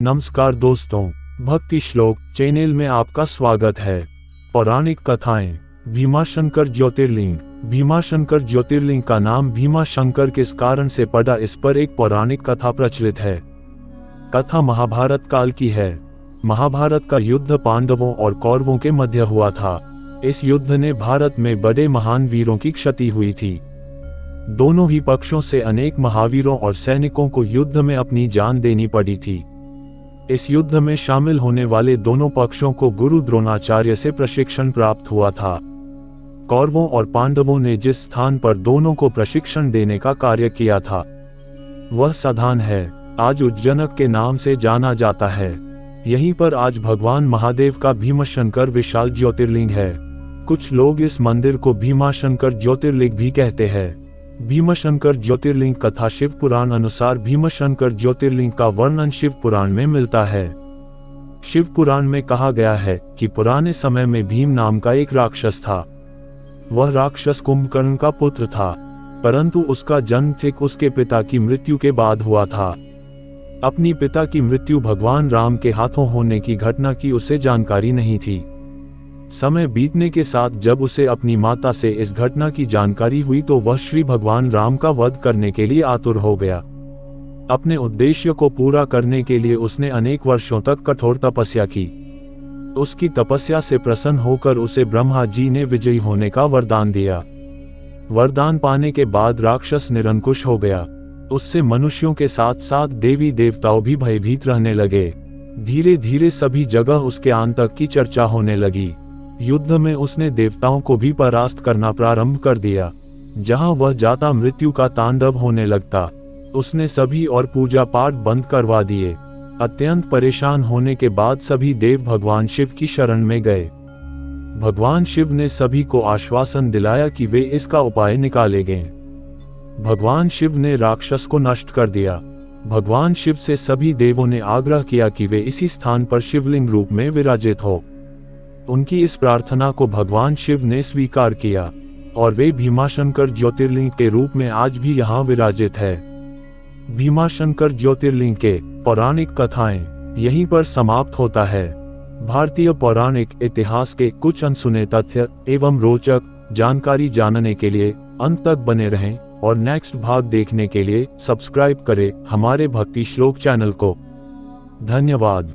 नमस्कार दोस्तों, भक्ति श्लोक चैनल में आपका स्वागत है। पौराणिक कथाएं। भीमाशंकर ज्योतिर्लिंग। भीमाशंकर ज्योतिर्लिंग का नाम भीमाशंकर किस कारण से पड़ा, इस पर एक पौराणिक कथा प्रचलित है। कथा महाभारत काल की है। महाभारत का युद्ध पांडवों और कौरवों के मध्य हुआ था। इस युद्ध ने भारत में बड़े महान वीरों की क्षति हुई थी। दोनों ही पक्षों से अनेक महावीरों और सैनिकों को युद्ध में अपनी जान देनी पड़ी थी। इस युद्ध में शामिल होने वाले दोनों पक्षों को गुरु द्रोणाचार्य से प्रशिक्षण प्राप्त हुआ था। कौरवों और पांडवों ने जिस स्थान पर दोनों को प्रशिक्षण देने का कार्य किया था वह स्थान है आज उज्जैनक के नाम से जाना जाता है। यहीं पर आज भगवान महादेव का भीमाशंकर विशाल ज्योतिर्लिंग है। कुछ लोग इस मंदिर को भीमाशंकर ज्योतिर्लिंग भी कहते हैं। भीमाशंकर ज्योतिर्लिंग कथा शिव पुराण अनुसार भीमाशंकर ज्योतिर्लिंग का वर्णन शिव पुराण में मिलता है। शिव पुराण में कहा गया है कि पुराने समय में भीम नाम का एक राक्षस था। वह राक्षस कुंभकर्ण का पुत्र था, परंतु उसका जन्म ठीक उसके पिता की मृत्यु के बाद हुआ था। अपनी पिता की मृत्यु भगवान राम के हाथों होने की घटना की उसे जानकारी नहीं थी। समय बीतने के साथ जब उसे अपनी माता से इस घटना की जानकारी हुई तो वह श्री भगवान राम का वध करने के लिए आतुर हो गया। अपने उद्देश्य को पूरा करने के लिए उसने अनेक वर्षों तक कठोर तपस्या की। उसकी तपस्या से प्रसन्न होकर उसे ब्रह्मा जी ने विजयी होने का वरदान दिया। वरदान पाने के बाद राक्षस निरंकुश हो गया। उससे मनुष्यों के साथ साथ देवी देवताओं भी भयभीत रहने लगे। धीरे धीरे सभी जगह उसके आतंक की चर्चा होने लगी। युद्ध में उसने देवताओं को भी परास्त करना प्रारंभ कर दिया। जहां वह जाता मृत्यु का तांडव होने लगता। उसने सभी और पूजा पाठ बंद करवा दिए। अत्यंत परेशान होने के बाद सभी देव भगवान शिव की शरण में गए। भगवान शिव ने सभी को आश्वासन दिलाया कि वे इसका उपाय निकालेंगे। भगवान शिव ने राक्षस को नष्ट कर दिया। भगवान शिव से सभी देवों ने आग्रह किया कि वे इसी स्थान पर शिवलिंग रूप में विराजित हो। उनकी इस प्रार्थना को भगवान शिव ने स्वीकार किया और वे भीमाशंकर ज्योतिर्लिंग के रूप में आज भी यहाँ विराजित है। भीमाशंकर ज्योतिर्लिंग के पौराणिक कथाएं यहीं पर समाप्त होता है। भारतीय पौराणिक इतिहास के कुछ अनसुने तथ्य एवं रोचक जानकारी जानने के लिए अंत तक बने रहें और नेक्स्ट भाग देखने के लिए सब्सक्राइब करें हमारे भक्ति श्लोक चैनल को। धन्यवाद।